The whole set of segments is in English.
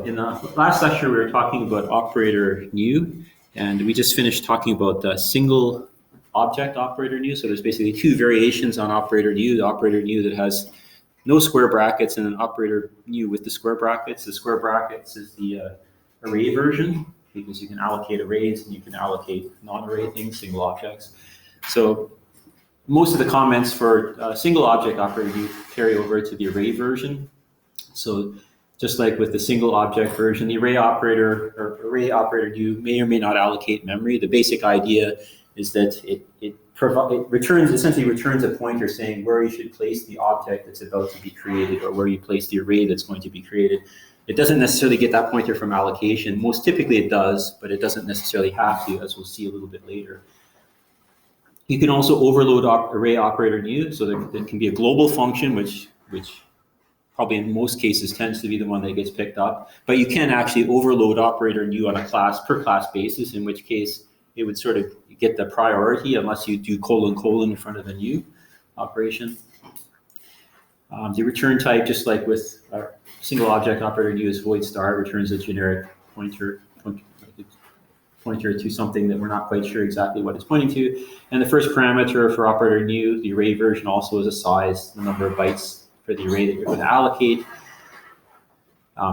in the last lecture, we were talking about operator new, and we just finished talking about the single object operator new. So there's basically two variations on operator new: the operator new that has no square brackets and an operator new with the square brackets. The square brackets is the array version, because you can allocate arrays and you can allocate non-array things, single objects. So most of the comments for single object operator new carry over to the array version. So just like with the single object version, the array operator new may or may not allocate memory. The basic idea is that it essentially returns a pointer saying where you should place the object that's about to be created, or where you place the array that's going to be created. It doesn't necessarily get that pointer from allocation. Most typically it does, but it doesn't necessarily have to, as we'll see a little bit later. You can also overload array operator new, so there can be a global function, which probably in most cases tends to be the one that gets picked up. But you can actually overload operator new on a per class basis, in which case it would sort of get the priority unless you do : in front of the new operation. The return type, just like with our single object operator new, is void star, returns a generic pointer to something that we're not quite sure exactly what it's pointing to. And the first parameter for operator new, the array version, also is a size, the number of bytes for the array that you're going to allocate.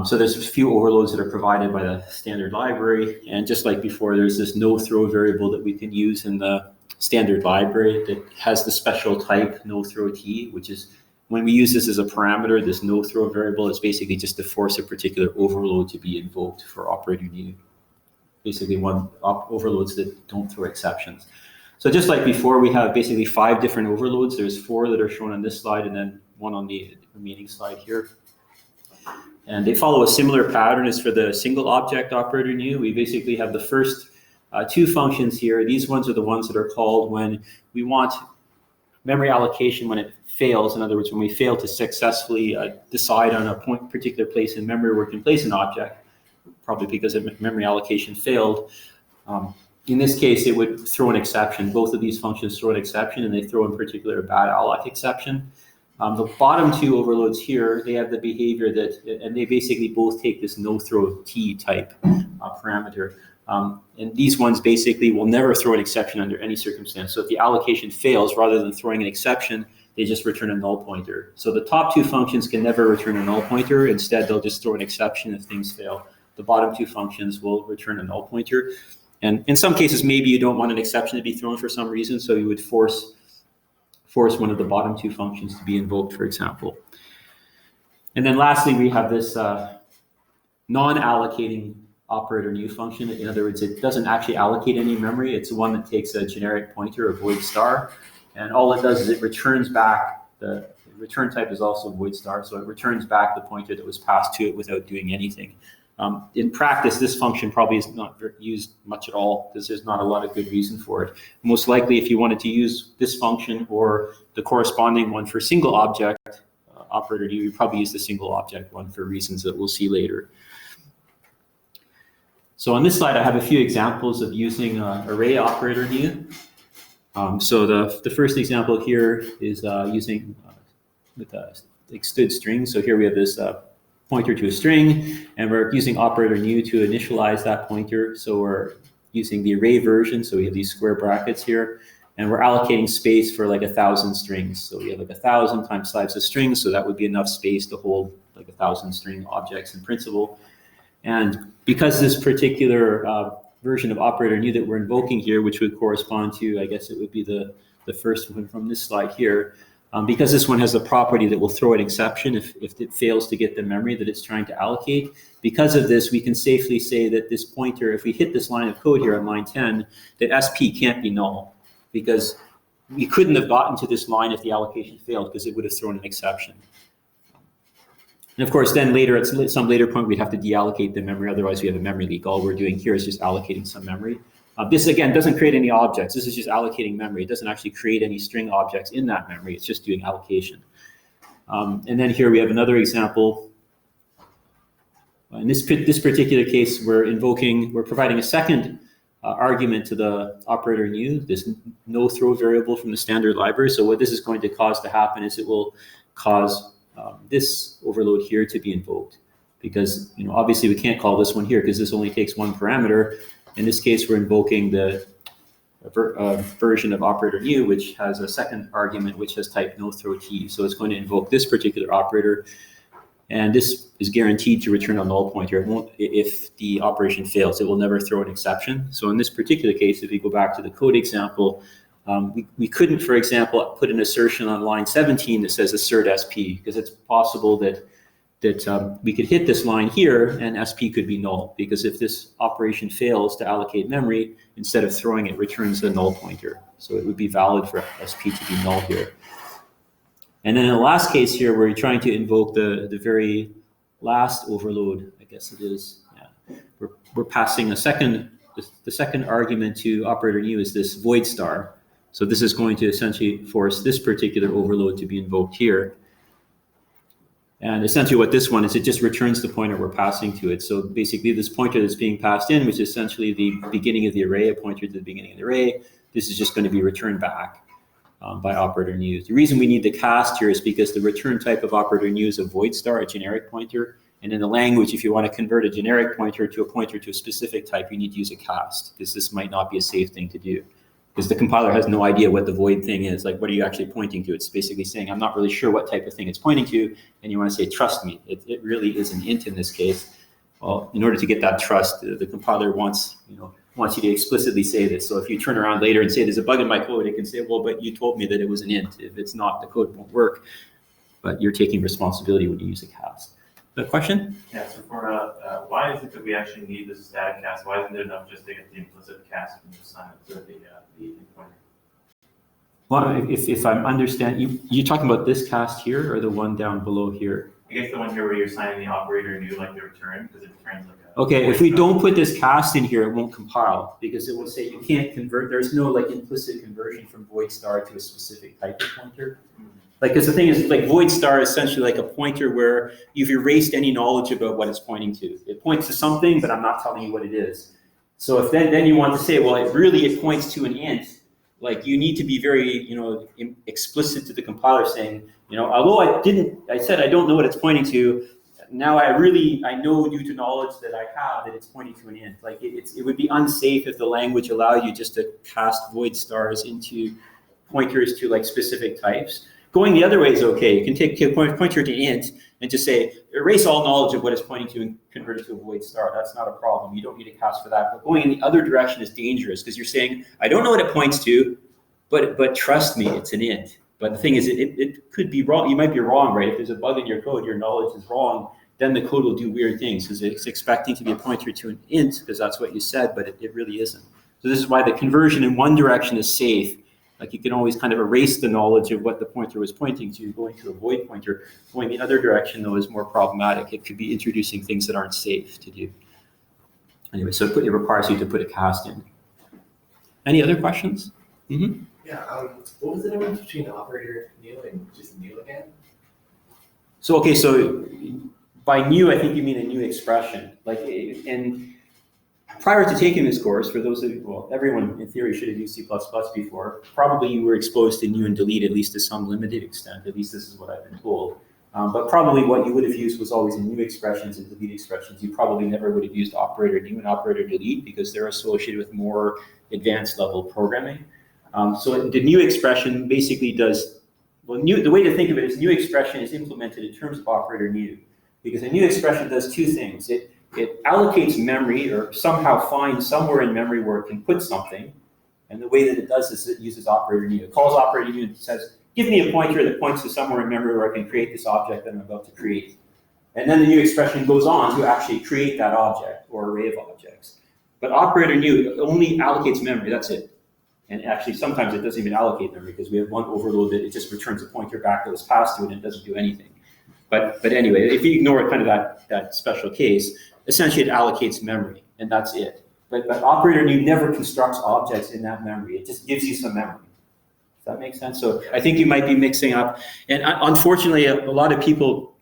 So there's a few overloads that are provided by the standard library. And just like before, there's this no-throw variable that we can use in the standard library that has the special type no-throw t, which is, when we use this as a parameter, this no-throw variable is basically just to force a particular overload to be invoked for operator new. Basically overloads that don't throw exceptions. So just like before, we have basically 5 different overloads. There's 4 that are shown on this slide and then 1 on the remaining slide here. And they follow a similar pattern as for the single object operator new. We basically have the first 2 functions here. These ones are the ones that are called when we want memory allocation when it fails. In other words, when we fail to successfully decide on a particular place in memory where we can place an object, probably because memory allocation failed. In this case, it would throw an exception. Both of these functions throw an exception, and they throw in particular a bad alloc exception. The bottom 2 overloads here, they have the behavior that, and they basically both take this no-throw t type parameter. And these ones basically will never throw an exception under any circumstance. So if the allocation fails, rather than throwing an exception, they just return a null pointer. So the top 2 functions can never return a null pointer. Instead, they'll just throw an exception if things fail. The bottom 2 functions will return a null pointer. And in some cases, maybe you don't want an exception to be thrown for some reason, so you would force one of the bottom 2 functions to be invoked, for example. And then lastly, we have this non-allocating operator new function. In other words, it doesn't actually allocate any memory. It's the one that takes a generic pointer, a void star, and all it does is it returns back the return type is also void star, so it returns back the pointer that was passed to it without doing anything. In practice, this function probably is not used much at all because there's not a lot of good reason for it. Most likely, if you wanted to use this function or the corresponding one for single object operator new, you probably use the single object one for reasons that we'll see later. So on this slide, I have a few examples of using array operator new. So the first example here is using with like std string. So here we have this pointer to a string, and we're using operator new to initialize that pointer. So we're using the array version, so we have these square brackets here, and we're allocating space for like 1,000 strings. So we have like 1,000 times size of strings, so that would be enough space to hold like 1,000 string objects in principle. And because this particular version of operator new that we're invoking here, which would correspond to, I guess it would be the first one from this slide here, because this one has a property that will throw an exception if it fails to get the memory that it's trying to allocate. Because of this, we can safely say that this pointer, if we hit this line of code here on line 10, that SP can't be null, because we couldn't have gotten to this line if the allocation failed, because it would have thrown an exception. And of course, then later, at some later point, we'd have to deallocate the memory, otherwise we have a memory leak. All we're doing here is just allocating some memory. This, again, doesn't create any objects. This is just allocating memory. It doesn't actually create any string objects in that memory. It's just doing allocation. And then here we have another example. In this particular case, we're providing a second argument to the operator new, this no-throw variable from the standard library. So what this is going to cause to happen is it will cause this overload here to be invoked. because obviously we can't call this one here because this only takes one parameter. In this case, we're invoking the version of operator new, which has a second argument which has type no throw t. So it's going to invoke this particular operator, and this is guaranteed to return a null pointer. It won't, if the operation fails, it will never throw an exception. So in this particular case, if we go back to the code example, we couldn't, for example, put an assertion on line 17 that says assert SP, because it's possible that we could hit this line here and SP could be null, because if this operation fails to allocate memory, instead of throwing it, returns a null pointer. So it would be valid for SP to be null here. And then in the last case here, where you're trying to invoke the very last overload, I guess it is, yeah, we're passing the second argument to operator new is this void star. So this is going to essentially force this particular overload to be invoked here. And essentially what this one is, it just returns the pointer we're passing to it. So basically this pointer that's being passed in, which is essentially the beginning of the array, a pointer to the beginning of the array, this is just going to be returned back by operator new. The reason we need the cast here is because the return type of operator new is a void star, a generic pointer. And in the language, if you want to convert a generic pointer to a specific type, you need to use a cast, because this might not be a safe thing to do. Because the compiler has no idea what the void thing is. Like, what are you actually pointing to? It's basically saying, I'm not really sure what type of thing it's pointing to. And you want to say, trust me. It really is an int in this case. Well, in order to get that trust, the compiler wants you to explicitly say this. So if you turn around later and say, there's a bug in my code, it can say, well, but you told me that it was an int. If it's not, the code won't work. But you're taking responsibility when you use a cast. The question? Yeah, so for why is it that we actually need this static cast? Why isn't it enough just to get the implicit cast and just assign it to the pointer? Well, if I'm understanding, you're talking about this cast here or the one down below here? I guess the one here where you're assigning the operator new, like the return, because it returns like a... Okay, if we don't put this cast in here, it won't compile, because it will say you can't convert. There's no like implicit conversion from void star to a specific type of pointer. Like, because the thing is, like, void star is essentially like a pointer where you've erased any knowledge about what it's pointing to. It points to something, but I'm not telling you what it is. So if then you want to say, well, it points to an int, like, you need to be very, explicit to the compiler saying, although I said I don't know what it's pointing to, now I know due to knowledge that I have that it's pointing to an int. Like, it would be unsafe if the language allowed you just to cast void stars into pointers to like specific types. Going the other way is okay. You can take a pointer to int and just say, erase all knowledge of what it's pointing to and convert it to a void star. That's not a problem. You don't need a cast for that. But going in the other direction is dangerous, because you're saying, I don't know what it points to, but trust me, it's an int. But the thing is, it could be wrong. You might be wrong, right? If there's a bug in your code, your knowledge is wrong, then the code will do weird things, because it's expecting to be a pointer to an int, because that's what you said, but it really isn't. So this is why the conversion in one direction is safe. Like, you can always kind of erase the knowledge of what the pointer was pointing to, going to a void pointer. Going the other direction, though, is more problematic. It could be introducing things that aren't safe to do. Anyway, so it requires you to put a cast in. Any other questions? Mm-hmm. Yeah, what was the difference between operator new and just new again? So by new, I think you mean a new expression. Like, and prior to taking this course, for those of you, well, everyone in theory should have used C++ before. Probably you were exposed to new and delete, at least to some limited extent. At least this is what I've been told. But probably what you would have used was always in new expressions and delete expressions. You probably never would have used operator new and operator delete, because they're associated with more advanced level programming. So the new expression basically does, the way to think of it is new expression is implemented in terms of operator new, because a new expression does two things. It allocates memory, or somehow finds somewhere in memory where it can put something. And the way that it does this, it uses operator new. It calls operator new and says, give me a pointer that points to somewhere in memory where I can create this object that I'm about to create. And then the new expression goes on to actually create that object or array of objects. But operator new only allocates memory, that's it. And actually, sometimes it doesn't even allocate memory, because we have one overload that it just returns a pointer back that was passed to it and it doesn't do anything. But anyway, if you ignore kind of that special case, essentially it allocates memory, and that's it. But operator new never constructs objects in that memory. It just gives you some memory. Does that make sense? So I think you might be mixing up. And unfortunately, a lot of people,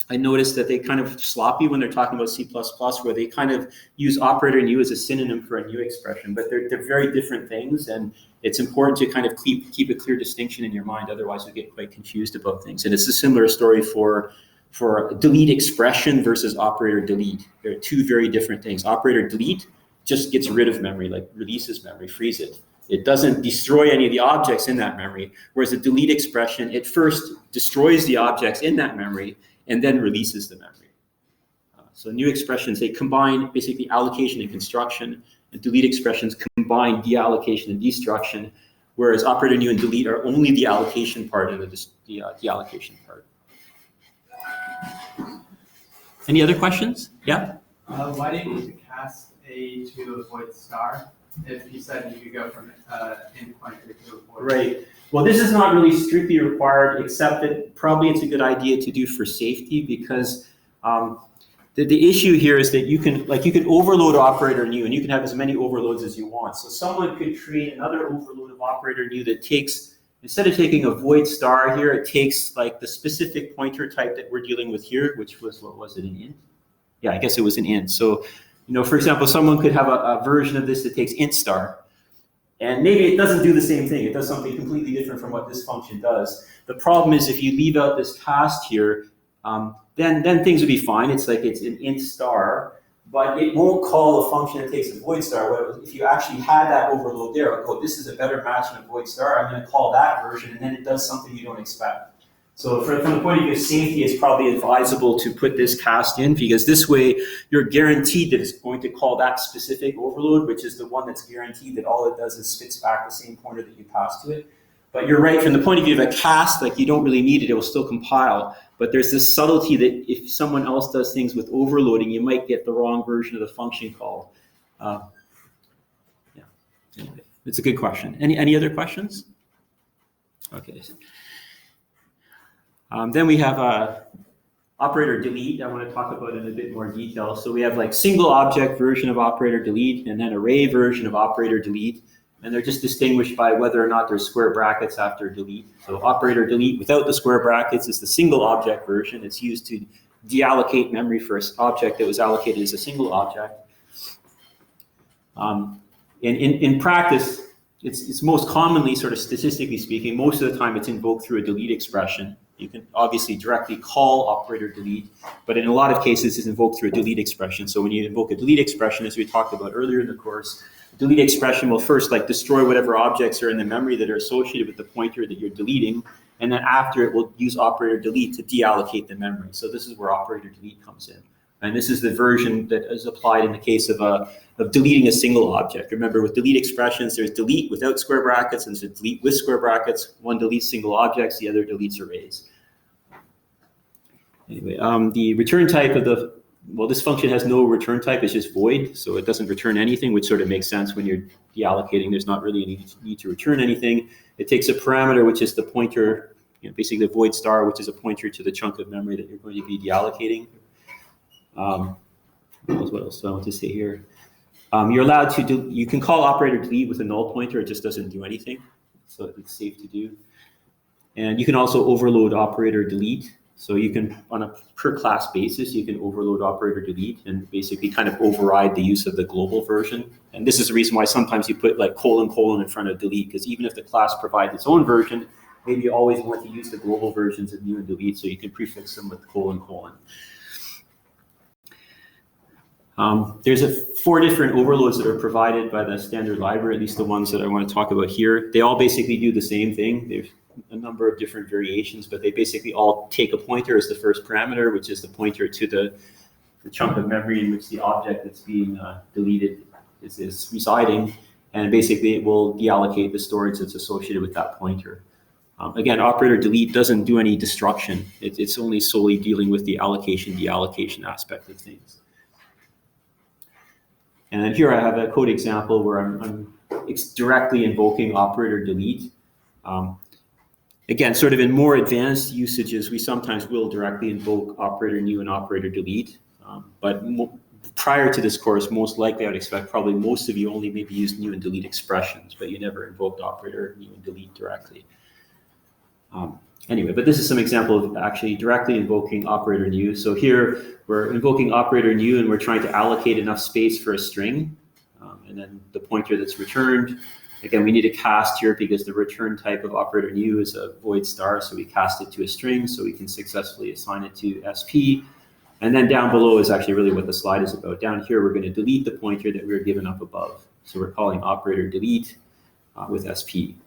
I noticed that they kind of sloppy when they're talking about C++, where they kind of use operator new as a synonym for a new expression. But they're very different things, and it's important to kind of keep a clear distinction in your mind. Otherwise, you get quite confused about things. And it's a similar story for for delete expression versus operator delete. They're two very different things. Operator delete just gets rid of memory, like releases memory, frees it. It doesn't destroy any of the objects in that memory, whereas a delete expression, it first destroys the objects in that memory and then releases the memory. So new expressions, they combine basically allocation and construction, and delete expressions combine deallocation and destruction, whereas operator new and delete are only the allocation part and the deallocation part. Any other questions? Yeah? Why do you need to cast A to avoid star if you said you could go from in pointer to avoid? Right. Well, this is not really strictly required, except that probably it's a good idea to do for safety, because the issue here is that you can overload operator new, and you can have as many overloads as you want. So someone could create another overload of operator new that takes, instead of taking a void star here, it takes like the specific pointer type that we're dealing with here, which was, what was it, an int? Yeah, I guess it was an int. So, for example, someone could have a version of this that takes int star, and maybe it doesn't do the same thing. It does something completely different from what this function does. The problem is if you leave out this cast here, then things would be fine. It's like it's an int star, but it won't call a function that takes a void star. If you actually had that overload there, like, oh, this is a better match than a void star, I'm going to call that version, and then it does something you don't expect. So from the point of view of safety, it's probably advisable to put this cast in, because this way you're guaranteed that it's going to call that specific overload, which is the one that's guaranteed that all it does is spits back the same pointer that you pass to it. But you're right, from the point of view of a cast, like you don't really need it, it will still compile. But there's this subtlety that if someone else does things with overloading, you might get the wrong version of the function call. Anyway, it's a good question. Any other questions? Okay. Then we have operator delete. I want to talk about in a bit more detail. So we have like single object version of operator delete, and then array version of operator delete. And they're just distinguished by whether or not there's square brackets after delete. So operator delete without the square brackets is the single object version. It's used to deallocate memory for an object that was allocated as a single object. In practice, it's most commonly, sort of statistically speaking, most of the time it's invoked through a delete expression. You can obviously directly call operator delete, but in a lot of cases it's invoked through a delete expression. So when you invoke a delete expression, as we talked about earlier in the course, delete expression will first destroy whatever objects are in the memory that are associated with the pointer that you're deleting, and then after it will use operator delete to deallocate the memory. So this is where operator delete comes in. And this is the version that is applied in the case of deleting a single object. Remember, with delete expressions, there's delete without square brackets and there's delete with square brackets. One deletes single objects, the other deletes arrays. Anyway, the return type of this function has no return type, it's just void, so it doesn't return anything, which sort of makes sense when you're deallocating. There's not really any need to return anything. It takes a parameter, which is the pointer, basically the void star, which is a pointer to the chunk of memory that you're going to be deallocating. What else do I want to say here? You're allowed to you can call operator delete with a null pointer, it just doesn't do anything, so it's safe to do. And you can also overload operator delete. So you can, on a per class basis, you can overload operator delete and basically kind of override the use of the global version. And this is the reason why sometimes you put like : : in front of delete, because even if the class provides its own version, maybe you always want to use the global versions of new and delete, so you can prefix them with : : There's 4 different overloads that are provided by the standard library, at least the ones that I want to talk about here. They all basically do the same thing. There's a number of different variations, but they basically all take a pointer as the first parameter, which is the pointer to the chunk of memory in which the object that's being deleted is residing, and basically it will deallocate the storage that's associated with that pointer. Again, operator delete doesn't do any destruction. It's only solely dealing with the allocation, deallocation aspect of things. And then here I have a code example where I'm directly invoking operator delete. Again, sort of in more advanced usages, we sometimes will directly invoke operator new and operator delete. But prior to this course, most likely I would expect probably most of you only maybe used new and delete expressions, but you never invoked operator new and delete directly. Anyway, but this is some example of actually directly invoking operator new. So here we're invoking operator new and we're trying to allocate enough space for a string. And then the pointer that's returned Again, we need a cast here because the return type of operator new is a void star, so we cast it to a string so we can successfully assign it to SP. And then down below is actually really what the slide is about. Down here, we're going to delete the pointer that we were given up above. So we're calling operator delete with SP.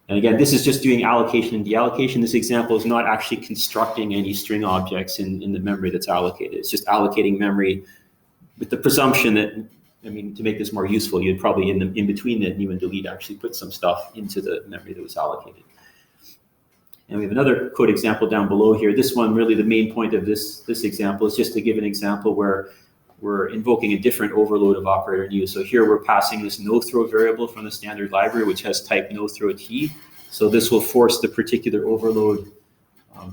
And again, this is just doing allocation and deallocation. This example is not actually constructing any string objects in the memory that's allocated. It's just allocating memory with the presumption that, I mean, to make this more useful, you'd probably in between the new and delete actually put some stuff into the memory that was allocated. And we have another code example down below here. This one, really the main point of this example is just to give an example where we're invoking a different overload of operator new. So here we're passing this no-throw variable from the standard library, which has type no-throw t. So this will force the particular overload. I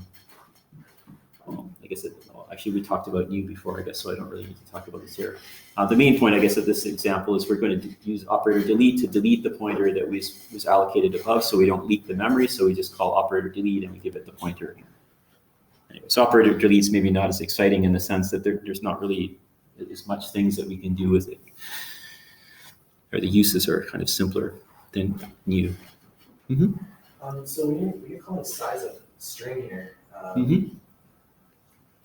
guess actually we talked about new before, I guess, so I don't really need to talk about this here. The main point, I guess, of this example is we're going to use operator delete to delete the pointer that was allocated above, so we don't leak the memory. So we just call operator delete and we give it the pointer. Anyway, so operator delete is maybe not as exciting in the sense that there's not really as much things that we can do with it, or the uses are kind of simpler than new. So when you're calling size of string here,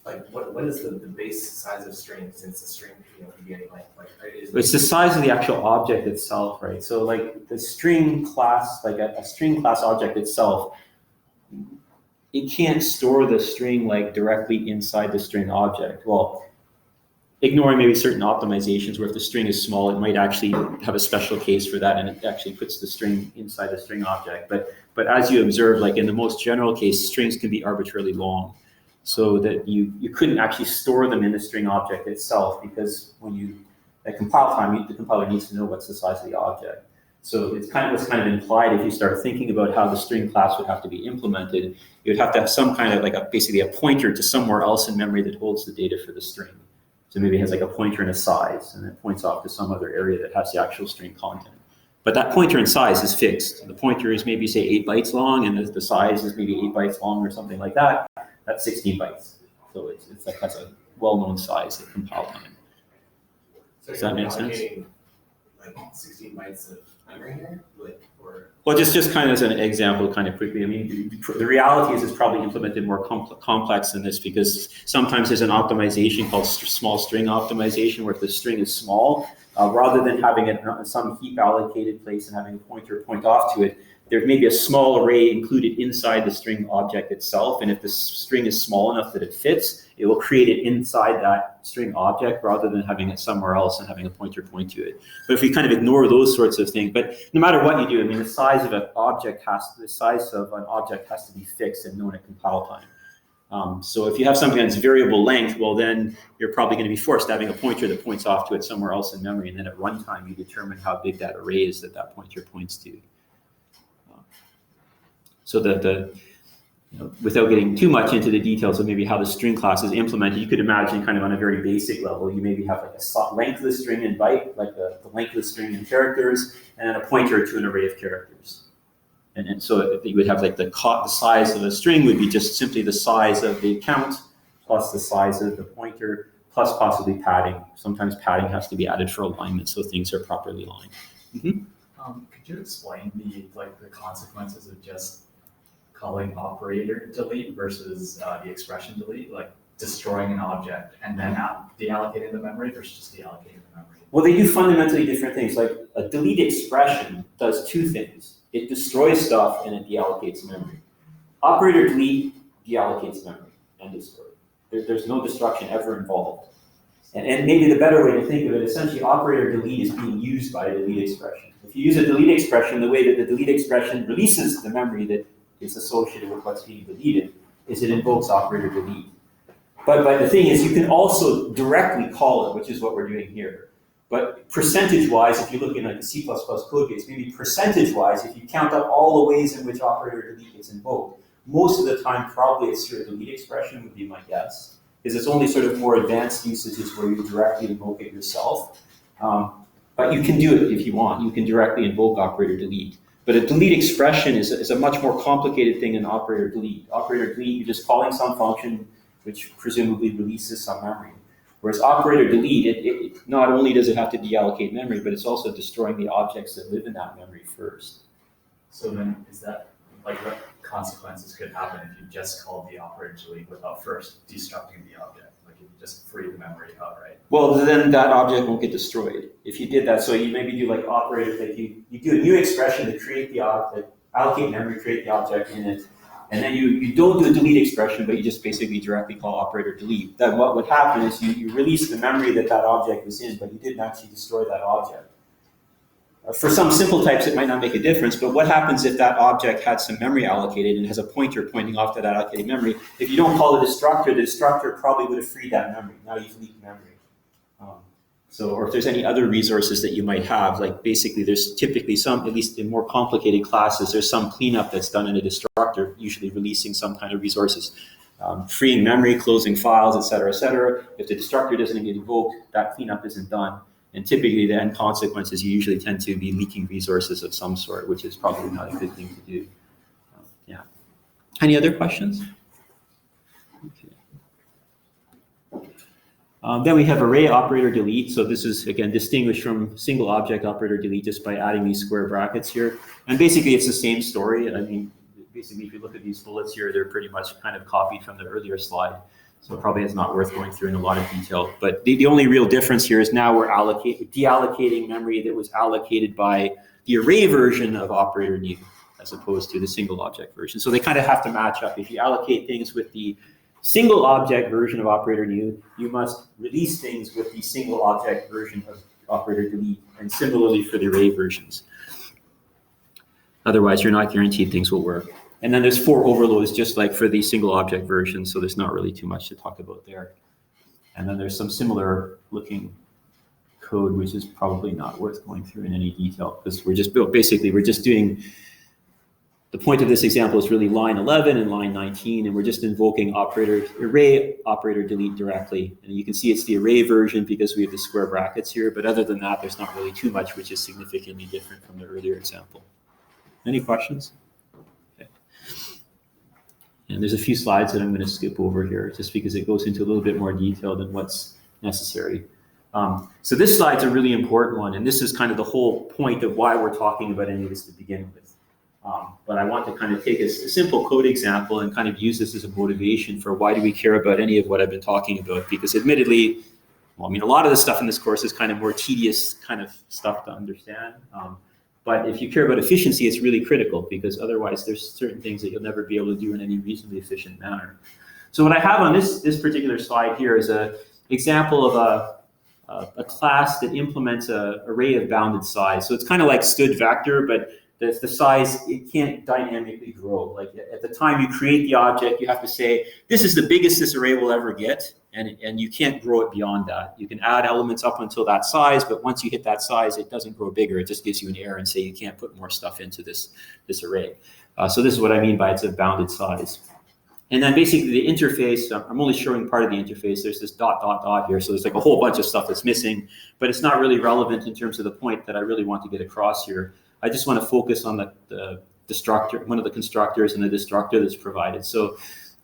like what is the base size of string, since the string could be any length? It's the size of the actual object itself, right? So like the string class, like a string class object itself, it can't store the string like directly inside the string object. Well, ignoring maybe certain optimizations where if the string is small, it might actually have a special case for that and it actually puts the string inside the string object. But as you observe, like in the most general case, strings can be arbitrarily long, so that you couldn't actually store them in the string object itself, because when you, at compile time, the compiler needs to know what's the size of the object. So it's kind of what's kind of implied if you start thinking about how the string class would have to be implemented. You'd have to have some kind of like basically a pointer to somewhere else in memory that holds the data for the string. So maybe it has like a pointer and a size, and it points off to some other area that has the actual string content. But that pointer and size is fixed. The pointer is maybe say 8 bytes long, and the size is maybe 8 bytes long or something like that. That's 16 bytes. So it's like that's a well-known size at compile time. So Does that make sense? Like 16 bytes of memory here, or Well, just kind of as an example, kind of quickly. I mean, the reality is it's probably implemented more complex than this, because sometimes there's an optimization called small string optimization, where if the string is small, rather than having it in some heap allocated place and having a pointer point off to it, there may be a small array included inside the string object itself. And if the string is small enough that it fits, it will create it inside that string object rather than having it somewhere else and having a pointer point to it. But if we kind of ignore those sorts of things, but no matter what you do, I mean, the size of an object has to be fixed and known at compile time. So if you have something that's variable length, well, then you're probably going to be forced to having a pointer that points off to it somewhere else in memory, and then at runtime you determine how big that array is that pointer points to. So that without getting too much into the details of maybe how the string class is implemented, you could imagine kind of on a very basic level, you maybe have like a length of the string in byte, like the length of the string in characters, and then a pointer to an array of characters. And so you would have like the size of a string would be just simply the size of the count plus the size of the pointer plus possibly padding. Sometimes padding has to be added for alignment so things are properly aligned. Could you explain the consequences of just calling operator delete versus the expression delete, like destroying an object and then deallocating the memory versus just deallocating the memory? Well, they do fundamentally different things. Like a delete expression does two things. It destroys stuff and it deallocates memory. Operator delete deallocates memory and destroys. There's no destruction ever involved. And maybe the better way to think of it, essentially operator delete is being used by a delete expression. If you use a delete expression, the way that the delete expression releases the memory that is associated with what's being deleted is it invokes operator delete. But the thing is, you can also directly call it, which is what we're doing here. But percentage-wise, if you look in like the C++ code base, maybe percentage-wise, if you count up all the ways in which operator delete gets invoked, most of the time probably it's your delete expression would be my guess. Because it's only sort of more advanced usages where you directly invoke it yourself. But you can do it if you want. You can directly invoke operator delete. But a delete expression is a much more complicated thing than operator delete. Operator delete, you're just calling some function which presumably releases some memory. Whereas operator delete, it not only does it have to deallocate memory, but it's also destroying the objects that live in that memory first. So then is that, like, what consequences could happen if you just called the operator delete without first destructing the object? Like if you just free the memory outright? Well, then that object won't get destroyed. If you did that, so you maybe do like operator, like you do a new expression to create the object, allocate memory, create the object in it, and then you don't do a delete expression, but you just basically directly call operator delete. Then what would happen is you release the memory that object was in, but you didn't actually destroy that object. For some simple types, it might not make a difference, but what happens if that object had some memory allocated and has a pointer pointing off to that allocated memory? If you don't call the destructor probably would have freed that memory. Now you've leaked memory. Or if there's any other resources that you might have, like basically there's typically some, at least in more complicated classes, there's some cleanup that's done in a destructor, usually releasing some kind of resources, freeing memory, closing files, et cetera, et cetera. If the destructor doesn't get invoked, that cleanup isn't done. And typically the end consequences, you usually tend to be leaking resources of some sort, which is probably not a good thing to do. Yeah. Any other questions? Okay. Then we have array operator delete. So this is, again, distinguished from single object operator delete just by adding these square brackets here. And basically it's the same story. I mean, basically if you look at these bullets here, they're pretty much kind of copied from the earlier slide. So it probably is not worth going through in a lot of detail. But the only real difference here is now we're deallocating memory that was allocated by the array version of operator new, as opposed to the single object version. So they kind of have to match up. If you allocate things with the single object version of operator new, you must release things with the single object version of operator delete, and similarly for the array versions. Otherwise, you're not guaranteed things will work. And then there's 4 overloads, just like for the single object version, so there's not really too much to talk about there. And then there's some similar looking code, which is probably not worth going through in any detail, because we're just doing, the point of this example is really line 11 and line 19, and we're just invoking array operator delete directly. And you can see it's the array version because we have the square brackets here, but other than that, there's not really too much which is significantly different from the earlier example. Any questions? Okay. And there's a few slides that I'm going to skip over here just because it goes into a little bit more detail than what's necessary. So this slide's a really important one, and this is kind of the whole point of why we're talking about any of this to begin with. But I want to kind of take a simple code example and kind of use this as a motivation for why do we care about any of what I've been talking about, because admittedly, well, I mean, a lot of the stuff in this course is kind of more tedious kind of stuff to understand. But if you care about efficiency, it's really critical, because otherwise there's certain things that you'll never be able to do in any reasonably efficient manner. So what I have on this particular slide here is an example of a class that implements an array of bounded size. So it's kind of like std vector, but the size, it can't dynamically grow. Like at the time you create the object, you have to say, this is the biggest this array will ever get, and you can't grow it beyond that. You can add elements up until that size, but once you hit that size, it doesn't grow bigger. It just gives you an error and say you can't put more stuff into this array. So this is what I mean by it's a bounded size. And then basically the interface, I'm only showing part of the interface. There's this ... here, so there's like a whole bunch of stuff that's missing, but it's not really relevant in terms of the point that I really want to get across here. I just want to focus on the destructor, one of the constructors and the destructor that's provided. So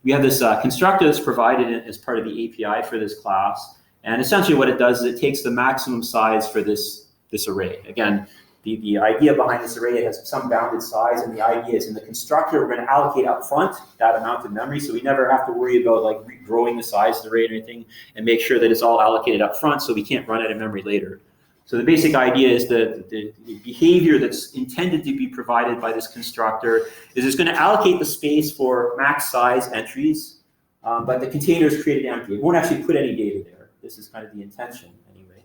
we have this constructor that's provided as part of the API for this class. And essentially what it does is it takes the maximum size for this array. Again, the idea behind this array, it has some bounded size, and the idea is in the constructor, we're going to allocate up front that amount of memory, so we never have to worry about like regrowing the size of the array or anything, and make sure that it's all allocated up front so we can't run out of memory later. So the basic idea is that the behavior that's intended to be provided by this constructor is it's going to allocate the space for max size entries, but the container is created empty. It won't actually put any data there. This is kind of the intention anyway.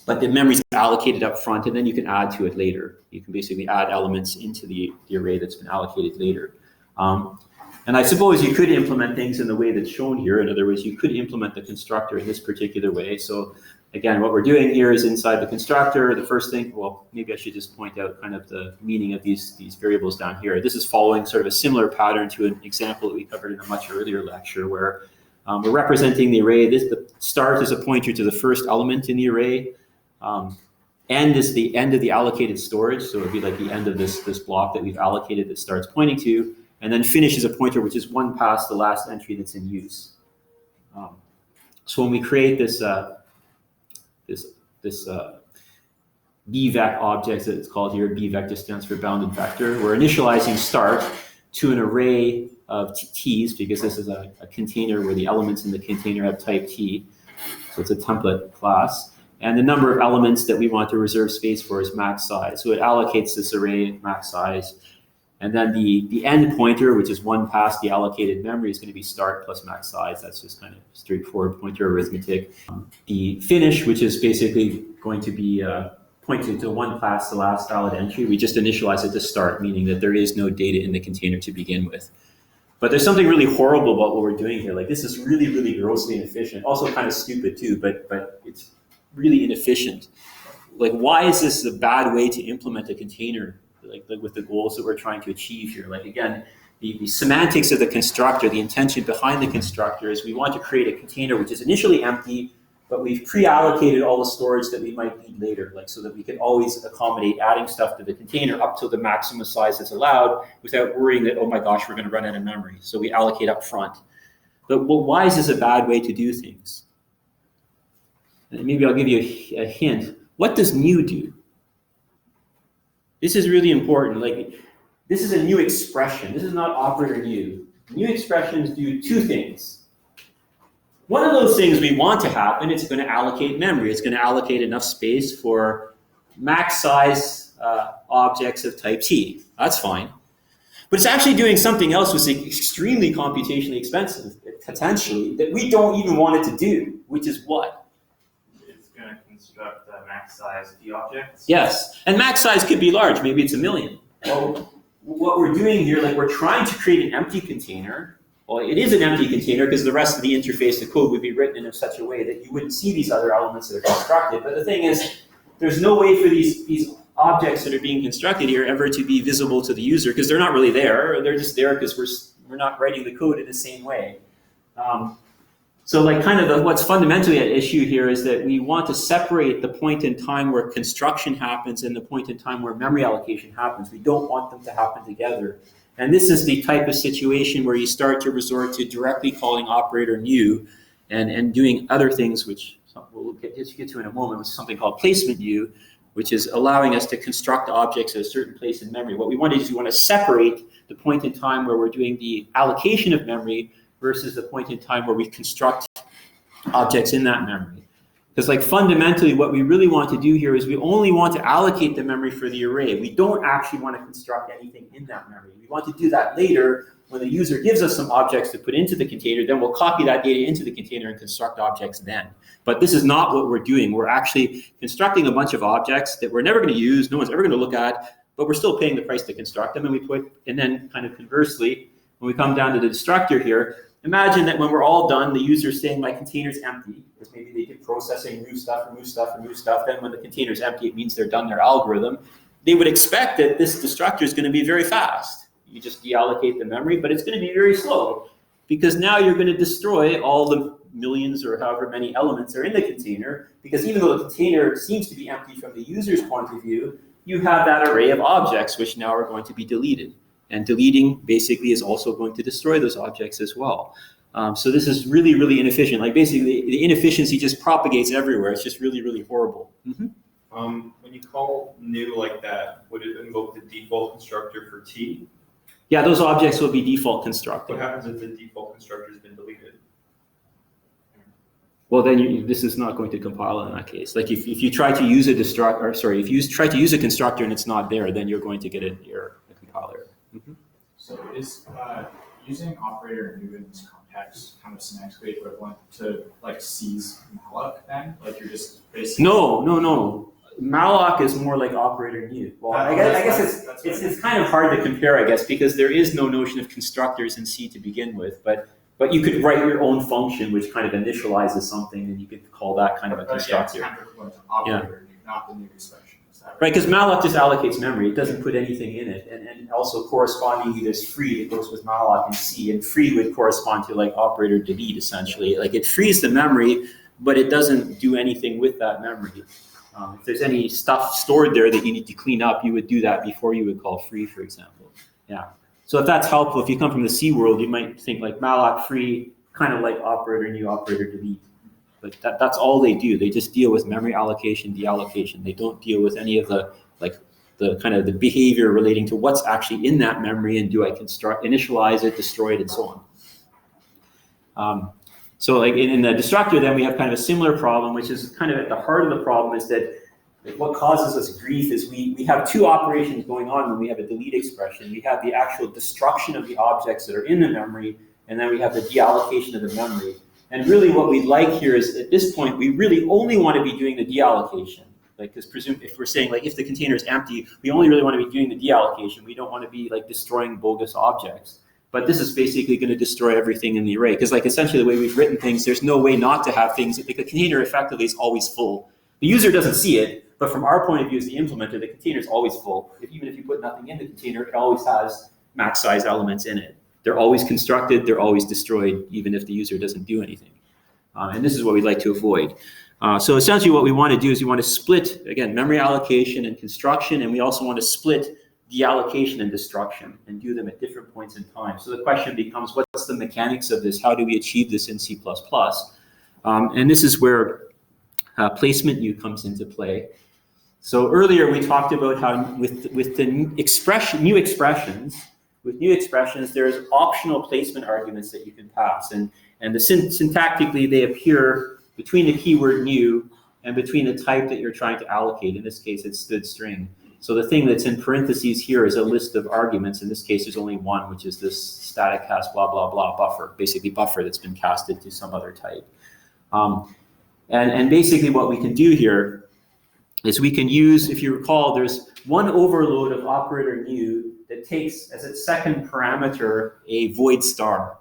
But the memory is allocated up front, and then you can add to it later. You can basically add elements into the array that's been allocated later. And I suppose you could implement things in the way that's shown here. In other words, you could implement the constructor in this particular way. So again, what we're doing here is inside the constructor, the first thing, well, maybe I should just point out kind of the meaning of these variables down here. This is following sort of a similar pattern to an example that we covered in a much earlier lecture where we're representing the array. The start is a pointer to the first element in the array. End is the end of the allocated storage. So it would be like the end of this block that we've allocated that starts pointing to. And then finish is a pointer which is one past the last entry that's in use. So when we create this bvec object that it's called here, bvec just stands for bounded vector, we're initializing start to an array of t's, because this is a container where the elements in the container have type t. So it's a template class. And the number of elements that we want to reserve space for is max size. So it allocates this array max size. And then the end pointer, which is one past the allocated memory, is going to be start plus max size. That's just kind of straightforward pointer arithmetic. The finish, which is basically going to be pointing to one past the last valid entry, we just initialize it to start, meaning that there is no data in the container to begin with. But there's something really horrible about what we're doing here. Like, this is really, really grossly inefficient. Also kind of stupid too, but it's really inefficient. Like, why is this a bad way to implement a container, like with the goals that we're trying to achieve here? Like, again, the semantics of the constructor, the intention behind the constructor is we want to create a container which is initially empty, but we've pre-allocated all the storage that we might need later, like so that we can always accommodate adding stuff to the container up to the maximum size that's allowed without worrying that, oh my gosh, we're going to run out of memory. So we allocate up front. But why is this a bad way to do things? And maybe I'll give you a hint. What does new do? This is really important. Like, this is a new expression. This is not operator new. New expressions do two things. One of those things we want to happen, it's going to allocate memory. It's going to allocate enough space for max size objects of type T. That's fine. But it's actually doing something else which is extremely computationally expensive, potentially, that we don't even want it to do, which is what? It's going to construct max size T objects. Yes, and max size could be large. Maybe it's 1 million. Well, what we're doing here, like, we're trying to create an empty container. Well, it is an empty container because the rest of the interface, the code, would be written in such a way that you wouldn't see these other elements that are constructed. But the thing is, there's no way for these objects that are being constructed here ever to be visible to the user because they're not really there. They're just there because we're not writing the code in the same way. So like kind of what's fundamentally at issue here is that we want to separate the point in time where construction happens and the point in time where memory allocation happens. We don't want them to happen together. And this is the type of situation where you start to resort to directly calling operator new and doing other things, which we'll get to in a moment, which is something called placement new, which is allowing us to construct objects at a certain place in memory. What we want to do is we want to separate the point in time where we're doing the allocation of memory versus the point in time where we construct objects in that memory. Because like fundamentally what we really want to do here is we only want to allocate the memory for the array. We don't actually want to construct anything in that memory. We want to do that later when the user gives us some objects to put into the container, then we'll copy that data into the container and construct objects then. But this is not what we're doing. We're actually constructing a bunch of objects that we're never going to use, no one's ever going to look at, but we're still paying the price to construct them. And then kind of conversely, when we come down to the destructor here, imagine that when we're all done, the user's saying my container's empty, because maybe they did processing, remove stuff. Then when the container's empty, it means they're done their algorithm. They would expect that this destructor is going to be very fast. You just deallocate the memory, but it's going to be very slow because now you're going to destroy all the millions or however many elements are in the container, because even though the container seems to be empty from the user's point of view, you have that array of objects which now are going to be deleted. And deleting basically is also going to destroy those objects as well. So this is really, really inefficient. Like basically the inefficiency just propagates everywhere. It's just really, really horrible. When you call new like that, would it invoke the default constructor for T? Yeah, those objects will be default constructed. What happens if the default constructor has been deleted? Well, then this is not going to compile in that case. Like if you try to use a destructor, sorry, if you try to use a constructor and it's not there, then you're going to get an error, a compile error. So is using operator new in this context kind of semantically equivalent to like seize malloc then? Like you're just basically... No. Malloc is more like operator new. Well, I guess it's kind of hard to compare, I guess, because there is no notion of constructors in C to begin with, but you could write your own function which kind of initializes something and you could call that kind of a constructor. Yeah, it's kind of equivalent to operator new, not the new expression. Right, because malloc just allocates memory. It doesn't put anything in it. And also correspondingly, there's free that goes with malloc in C. And free would correspond to like operator delete, essentially. Like it frees the memory, but it doesn't do anything with that memory. If there's any stuff stored there that you need to clean up, you would do that before you would call free, for example. Yeah. So if that's helpful, if you come from the C world, you might think like malloc free, kind of like operator new, operator delete. But that's all they do. They just deal with memory allocation, deallocation. They don't deal with any of the kind of the behavior relating to what's actually in that memory and do I initialize it, destroy it, and so on. So like in the destructor, then we have kind of a similar problem, which is kind of at the heart of the problem is that what causes us grief is we have two operations going on when we have a delete expression. We have the actual destruction of the objects that are in the memory, and then we have the deallocation of the memory. And really what we'd like here is at this point, we really only want to be doing the deallocation. Like, because if we're saying like if the container is empty, we only really want to be doing the deallocation. We don't want to be like destroying bogus objects. But this is basically going to destroy everything in the array. Because like essentially the way we've written things, there's no way not to have things. The container effectively is always full. The user doesn't see it, but from our point of view as the implementer, the container is always full. Even if you put nothing in the container, it always has max size elements in it. They're always constructed, they're always destroyed, even if the user doesn't do anything. And this is what we'd like to avoid. So essentially what we want to do is we want to split, again, memory allocation and construction, and we also want to split deallocation and destruction and do them at different points in time. So the question becomes, what's the mechanics of this? How do we achieve this in C++? And this is where placement new comes into play. So earlier we talked about how with the new expressions, there's optional placement arguments that you can pass. And syntactically, they appear between the keyword new and between the type that you're trying to allocate. In this case, it's stood string. So the thing that's in parentheses here is a list of arguments. In this case, there's only one, which is this static cast blah, blah, blah buffer, basically buffer that's been casted to some other type. And basically what we can do here is we can use, if you recall, there's one overload of operator new that takes as its second parameter a void star.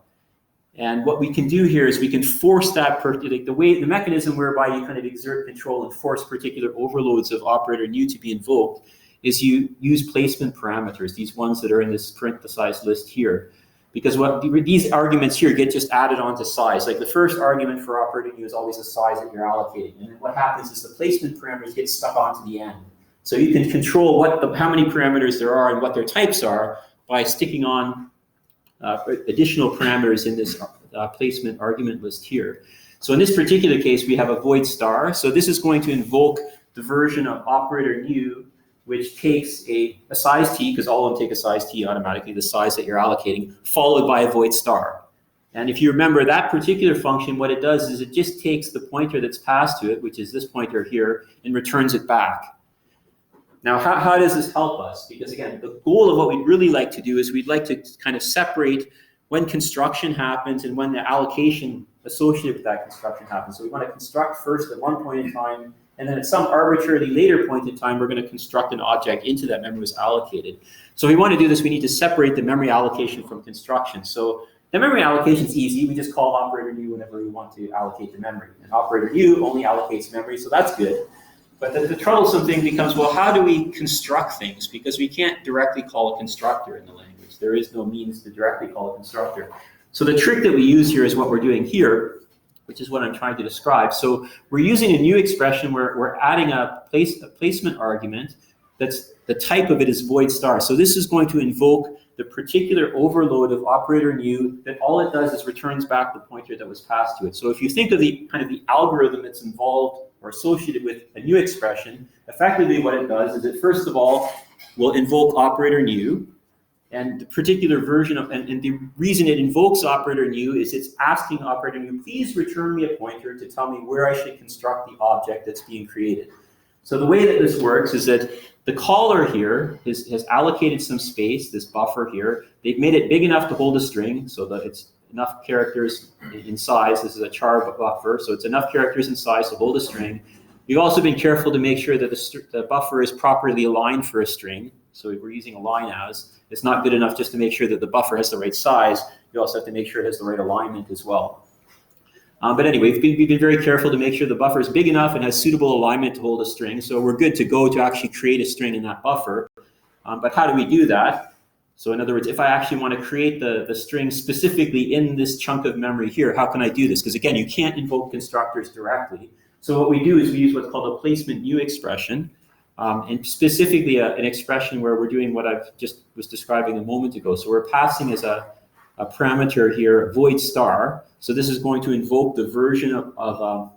And what we can do here is we can force that, the mechanism whereby you kind of exert control and force particular overloads of operator new to be invoked is you use placement parameters, these ones that are in this parenthesized list here. Because these arguments here get just added onto size. Like the first argument for operator new is always a size that you're allocating. And then what happens is the placement parameters get stuck onto the end. So you can control how many parameters there are and what their types are by sticking on additional parameters in this placement argument list here. So in this particular case, we have a void star. So this is going to invoke the version of operator new, which takes a size t, because all of them take a size t automatically, the size that you're allocating, followed by a void star. And if you remember that particular function, what it does is it just takes the pointer that's passed to it, which is this pointer here, and returns it back. Now, how does this help us? Because again, the goal of what we'd really like to do is we'd like to kind of separate when construction happens and when the allocation associated with that construction happens. So we want to construct first at one point in time, and then at some arbitrarily later point in time, we're going to construct an object into that memory was allocated. So if we want to do this, we need to separate the memory allocation from construction. So the memory allocation is easy. We just call operator new whenever we want to allocate the memory. And operator new only allocates memory, so that's good. But the troublesome thing becomes, well, how do we construct things? Because we can't directly call a constructor in the language. There is no means to directly call a constructor. So the trick that we use here is what we're doing here, which is what I'm trying to describe. So we're using a new expression where we're adding a placement argument that's the type of it is void star. So this is going to invoke the particular overload of operator new that all it does is returns back the pointer that was passed to it. So if you think of the kind of the algorithm that's involved or associated with a new expression, effectively what it does is it first of all will invoke operator new, and the particular version of, and the reason it invokes operator new is it's asking operator new, please return me a pointer to tell me where I should construct the object that's being created. So the way that this works is that the caller here has allocated some space, this buffer here. They've made it big enough to hold a string so that it's enough characters in size. This is a char buffer, so it's enough characters in size to hold a string. We've also been careful to make sure that the buffer is properly aligned for a string. So we're using align as. It's not good enough just to make sure that the buffer has the right size. You also have to make sure it has the right alignment as well. But anyway, we've been very careful to make sure the buffer is big enough and has suitable alignment to hold a string. So we're good to go to actually create a string in that buffer. But how do we do that? So in other words, if I actually want to create the string specifically in this chunk of memory here, how can I do this? Because again, you can't invoke constructors directly. So what we do is we use what's called a placement new expression, and specifically an expression where we're doing what I've just was describing a moment ago. So we're passing as a parameter here, void star. So this is going to invoke the version of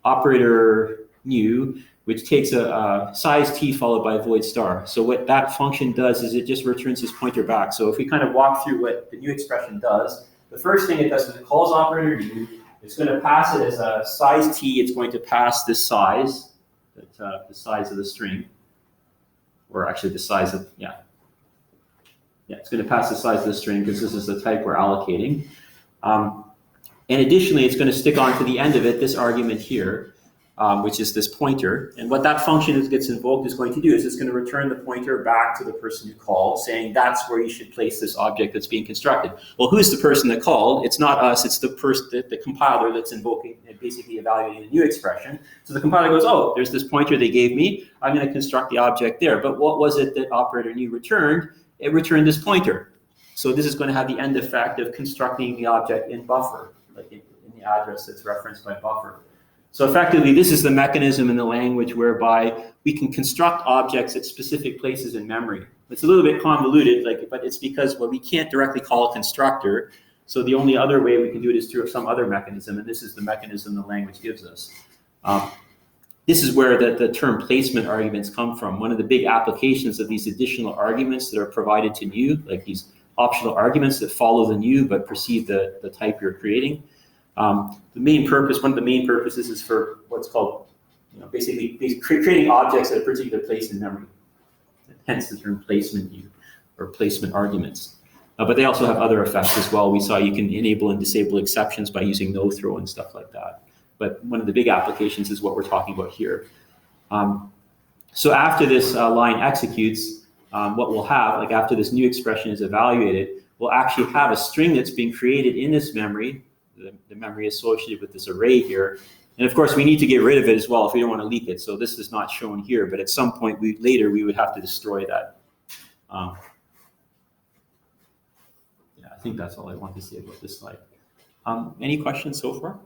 operator new, which takes a size t followed by a void star. So what that function does is it just returns this pointer back. So if we kind of walk through what the new expression does, the first thing it does is it calls operator new. It's going to pass it as a size t. It's going to pass this size, the size of the string, or actually the size of, it's going to pass the size of the string because this is the type we're allocating. And additionally, it's going to stick on to the end of it this argument here, which is this pointer. And what that function that gets invoked is going to do is it's going to return the pointer back to the person who called, saying that's where you should place this object that's being constructed. Well, who's the person that called? It's not us. It's the compiler that's invoking and basically evaluating the new expression. So the compiler goes, oh, there's this pointer they gave me. I'm going to construct the object there. But what was it that operator new returned? It returned this pointer. So this is going to have the end effect of constructing the object in buffer, like in the address that's referenced by buffer. So effectively, this is the mechanism in the language whereby we can construct objects at specific places in memory. It's a little bit convoluted, but it's because we can't directly call a constructor. So the only other way we can do it is through some other mechanism, and this is the mechanism the language gives us. This is where the term placement arguments come from. One of the big applications of these additional arguments that are provided to new, like these optional arguments that follow the new but precede the type you're creating. One of the main purposes is for what's called, basically creating objects at a particular place in memory. Hence the term placement new or placement arguments. But they also have other effects as well. We saw you can enable and disable exceptions by using no throw and stuff like that. But one of the big applications is what we're talking about here. So after this line executes, what we'll have, like after this new expression is evaluated, we'll actually have a string that's being created in this memory, the memory associated with this array here. And of course, we need to get rid of it as well if we don't want to leak it. So this is not shown here, but at some point later we would have to destroy that. I think that's all I want to say about this slide. Any questions so far?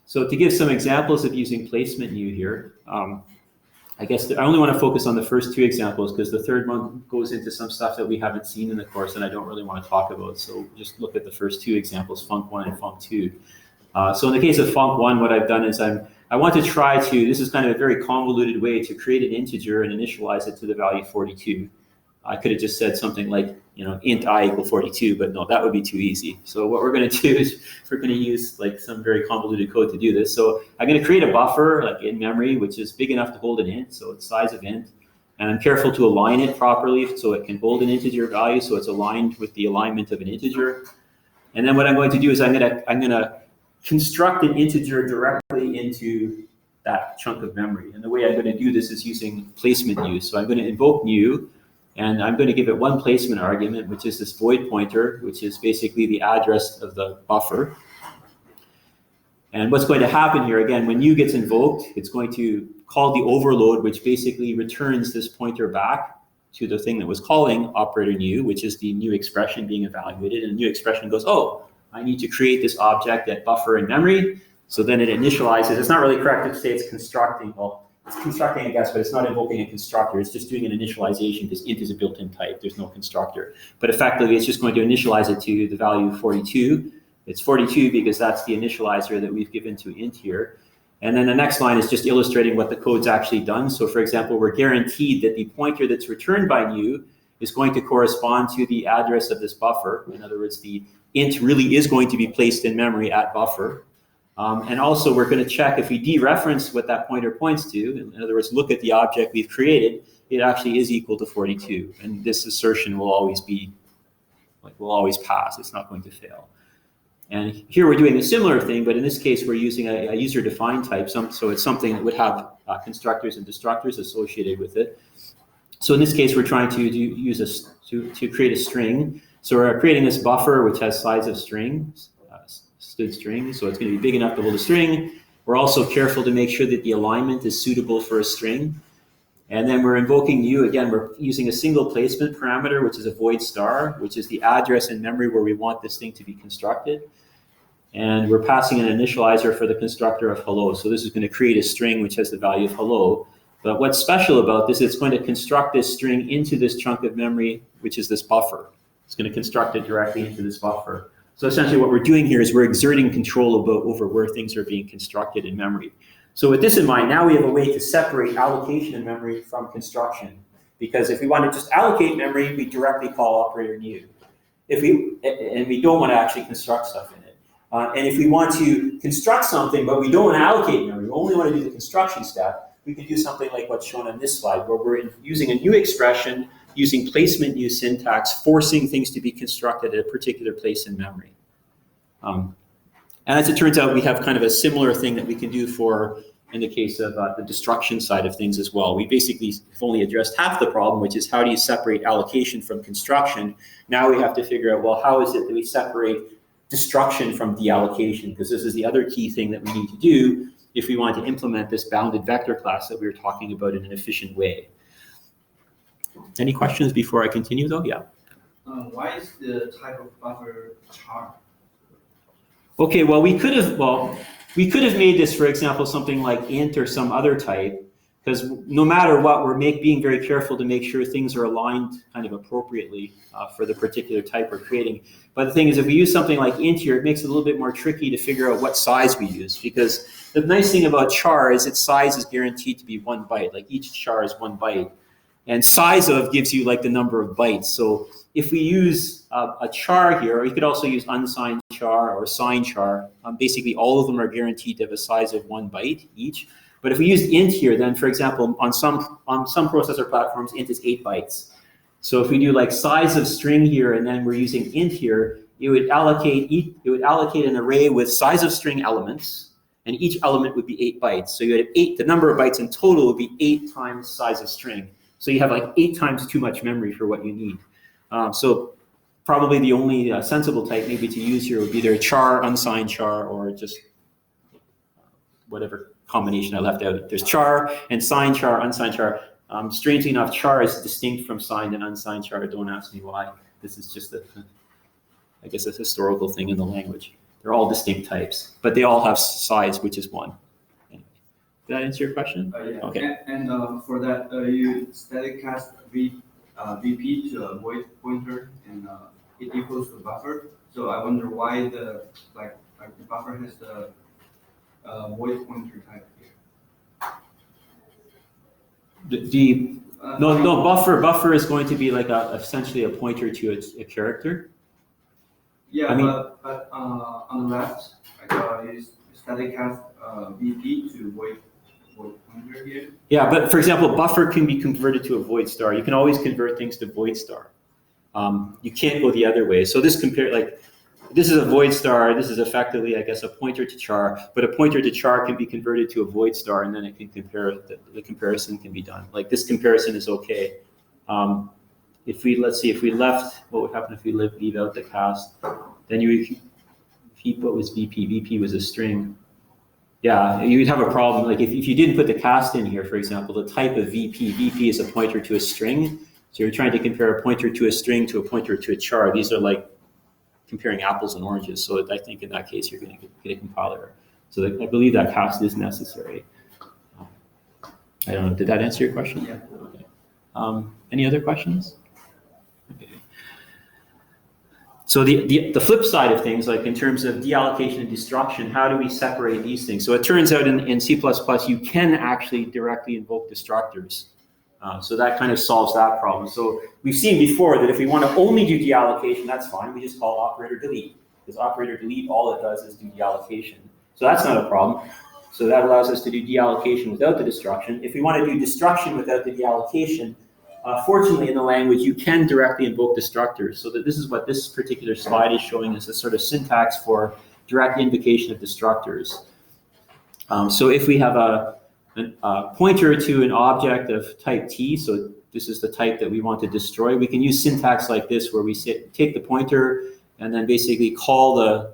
So to give some examples of using placement new here, I guess I only want to focus on the first two examples because the third one goes into some stuff that we haven't seen in the course and I don't really want to talk about. So just look at the first two examples, func1 and func2. So in the case of func1, what I've done is I want to try to, this is kind of a very convoluted way to create an integer and initialize it to the value 42. I could have just said something like, int I equal 42, but no, that would be too easy. So what we're going to do is we're going to use like some very convoluted code to do this. So I'm going to create a buffer like in memory, which is big enough to hold an int, so it's size of int. And I'm careful to align it properly so it can hold an integer value, so it's aligned with the alignment of an integer. And then what I'm going to do is I'm going to construct an integer directly into that chunk of memory. And the way I'm going to do this is using placement new. So I'm going to invoke new. And I'm going to give it one placement argument, which is this void pointer, which is basically the address of the buffer. And what's going to happen here, again, when new gets invoked, it's going to call the overload, which basically returns this pointer back to the thing that was calling operator new, which is the new expression being evaluated. And the new expression goes, oh, I need to create this object at buffer in memory. So then it initializes. It's not really correct to say it's constructing. Well, it's constructing, I guess, but it's not invoking a constructor. It's just doing an initialization because int is a built-in type. There's no constructor. But effectively, it's just going to initialize it to the value 42. It's 42 because that's the initializer that we've given to int here. And then the next line is just illustrating what the code's actually done. So for example, we're guaranteed that the pointer that's returned by new is going to correspond to the address of this buffer. In other words, the int really is going to be placed in memory at buffer. And also, we're going to check if we dereference what that pointer points to. In other words, look at the object we've created. It actually is equal to 42. And this assertion will always be, will always pass. It's not going to fail. And here we're doing a similar thing, but in this case, we're using a user-defined type. So it's something that would have constructors and destructors associated with it. So in this case, we're trying to create a string. So we're creating this buffer, which has size of strings. Stood string, so it's going to be big enough to hold a string. We're also careful to make sure that the alignment is suitable for a string. And then we're invoking new. Again, we're using a single placement parameter, which is a void star, which is the address in memory where we want this thing to be constructed. And we're passing an initializer for the constructor of hello. So this is going to create a string which has the value of hello. But what's special about this, it's going to construct this string into this chunk of memory, which is this buffer. It's going to construct it directly into this buffer. So essentially what we're doing here is we're exerting control over where things are being constructed in memory. So with this in mind, now we have a way to separate allocation of memory from construction. Because if we want to just allocate memory, we directly call operator new. And we don't want to actually construct stuff in it. And if we want to construct something, but we don't want to allocate memory, we only want to do the construction step, we can do something like what's shown on this slide, where we're using a new expression, using placement new syntax, forcing things to be constructed at a particular place in memory. And as it turns out, we have kind of a similar thing that we can do in the case of the destruction side of things as well. We basically have only addressed half the problem, which is how do you separate allocation from construction? Now we have to figure out, well, how is it that we separate destruction from deallocation? Because this is the other key thing that we need to do if we want to implement this bounded vector class that we were talking about in an efficient way. Any questions before I continue though? Yeah. Why is the type of buffer char? Okay, well, we could have made this, for example, something like int or some other type, because no matter what, we're being very careful to make sure things are aligned kind of appropriately for the particular type we're creating. But the thing is, if we use something like int here, it makes it a little bit more tricky to figure out what size we use, because the nice thing about char is its size is guaranteed to be 1 byte, like each char is 1 byte. And size of gives you like the number of bytes. So if we use a char here, or you could also use unsigned char or signed char, basically all of them are guaranteed to have a size of 1 byte each. But if we use int here, then for example, on some processor platforms, int is 8 bytes. So if we do like size of string here, and then we're using int here, it would allocate an array with size of string elements, and each element would be 8 bytes. So you have 8, the number of bytes in total would be 8 times size of string. So you have like 8 times too much memory for what you need. So probably the only sensible type maybe to use here would be either a char, unsigned char, or just whatever combination I left out. There's char and signed char, unsigned char. Strangely enough, char is distinct from signed and unsigned char. Don't ask me why. This is just I guess a historical thing in the language. They're all distinct types, but they all have size, which is 1. Did that answer your question? Yeah. Okay. And for that, you static cast VP to a void pointer, and it equals the buffer. So I wonder why the buffer has the void pointer type here. No, buffer is going to be like essentially a pointer to a character. Yeah, I mean, but on the left, is static cast VP to void pointer here. Yeah, but for example, buffer can be converted to a void star. You can always convert things to void star. You can't go the other way. So this is a void star. This is effectively, I guess, a pointer to char. But a pointer to char can be converted to a void star, and then it can compare. The comparison can be done. Like this comparison is okay. Let's see, if we left, what would happen if we leave out the cast? Then you keep what was VP. VP was a string. Yeah, you'd have a problem. Like if you didn't put the cast in here, for example, the type of VP. VP is a pointer to a string. So you're trying to compare a pointer to a string to a pointer to a char. These are like comparing apples and oranges. So I think in that case, you're going to get a compiler. So I believe that cast is necessary. I don't know. Did that answer your question? Yeah. Okay. Any other questions? Okay. So the flip side of things, like in terms of deallocation and destruction, how do we separate these things? So it turns out in C++, you can actually directly invoke destructors. So that kind of solves that problem. So we've seen before that if we want to only do deallocation, that's fine. We just call operator delete. Because operator delete, all it does is do deallocation. So that's not a problem. So that allows us to do deallocation without the destruction. If we want to do destruction without the deallocation, fortunately in the language, you can directly invoke destructors. So that this is what this particular slide is showing us, a sort of syntax for direct invocation of destructors. So if we have a pointer to an object of type T, so this is the type that we want to destroy, we can use syntax like this where we take the pointer and then basically call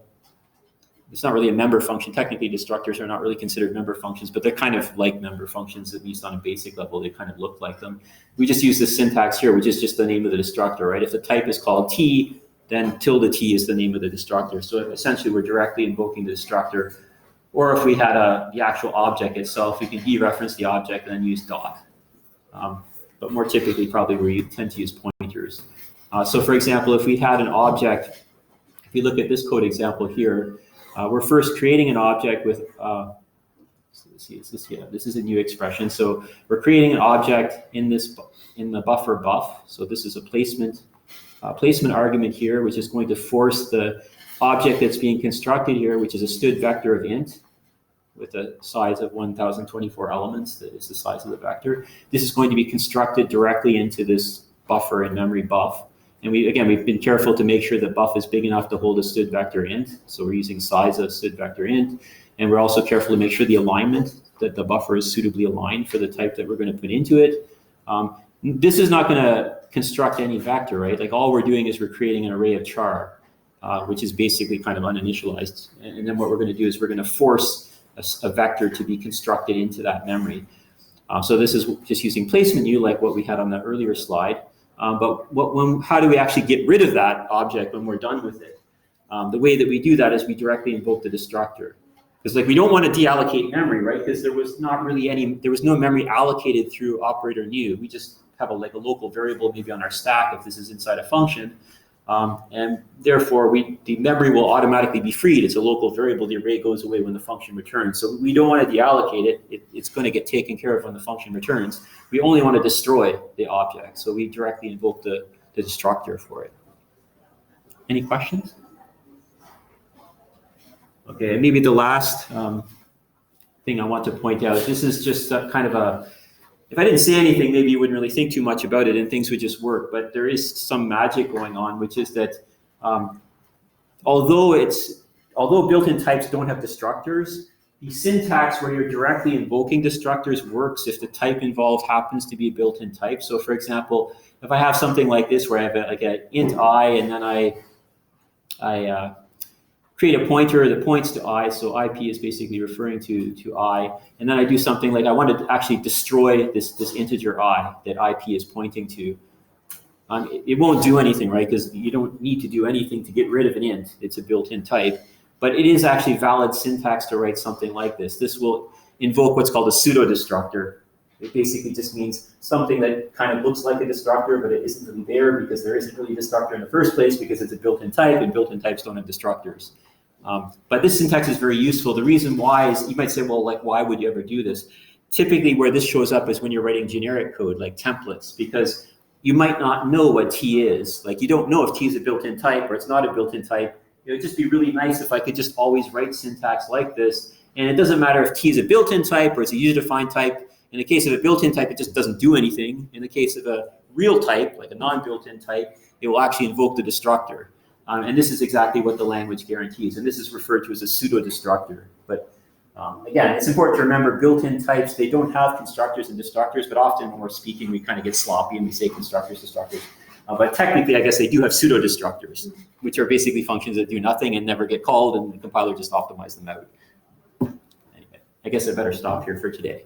it's not really a member function. Technically, destructors are not really considered member functions, but they're kind of like member functions, at least on a basic level. They kind of look like them. We just use this syntax here, which is just the name of the destructor, right? If the type is called T, then tilde T is the name of the destructor. So essentially, we're directly invoking the destructor. Or if we had the actual object itself, we can dereference the object and then use dot. But more typically, probably we tend to use pointers. So for example, if we had an object, you look at this code example here, we're first creating an object with, this is a new expression. So we're creating an object in the buffer buff. So this is a placement argument here, which is going to force the object that's being constructed here, which is a std vector of int with a size of 1024 elements. That is the size of the vector. This is going to be constructed directly into this buffer in memory buff. And we've been careful to make sure that buff is big enough to hold a std vector int. So we're using size of std vector int. And we're also careful to make sure the alignment, that the buffer is suitably aligned for the type that we're going to put into it. This is not going to construct any vector, right? Like all we're doing is we're creating an array of char, which is basically kind of uninitialized. And then what we're going to do is we're going to force a vector to be constructed into that memory. So this is just using placement U like what we had on the earlier slide. But how do we actually get rid of that object when we're done with it? The way that we do that is we directly invoke the destructor. Because like we don't want to deallocate memory, right? Because there was no memory allocated through operator new. We just have a local variable maybe on our stack if this is inside a function. And therefore the memory will automatically be freed. It's a local variable. The array goes away when the function returns. So we don't want to deallocate it. It's going to get taken care of when the function returns. We only want to destroy the object. So we directly invoke the destructor for it. Any questions? Okay, and maybe the last thing I want to point out, this is just kind of if I didn't say anything, maybe you wouldn't really think too much about it and things would just work. But there is some magic going on, which is that although built-in types don't have destructors, the syntax where you're directly invoking destructors works if the type involved happens to be a built-in type. So for example, if I have something like this where I have an int I and then I create a pointer that points to I, so IP is basically referring to I, and then I do something like I want to actually destroy this integer I that IP is pointing to. It won't do anything, right? Because you don't need to do anything to get rid of an int. It's a built-in type, but it is actually valid syntax to write something like this. This will invoke what's called a pseudo-destructor. It basically just means something that kind of looks like a destructor, but it isn't really there because there isn't really a destructor in the first place because it's a built-in type, and built-in types don't have destructors. But this syntax is very useful. The reason why is, you might say, well, why would you ever do this? Typically where this shows up is when you're writing generic code, like templates, because you might not know what T is. Like you don't know if T is a built-in type or it's not a built-in type. It would just be really nice if I could just always write syntax like this. And it doesn't matter if T is a built-in type or it's a user-defined type. In the case of a built-in type, it just doesn't do anything. In the case of a real type, like a non-built-in type, it will actually invoke the destructor. And this is exactly what the language guarantees. And this is referred to as a pseudo-destructor. But again, it's important to remember built-in types, they don't have constructors and destructors, but often when we're speaking, we kind of get sloppy and we say constructors, destructors. But technically, I guess they do have pseudo-destructors, which are basically functions that do nothing and never get called, and the compiler just optimizes them out. Anyway, I guess I better stop here for today.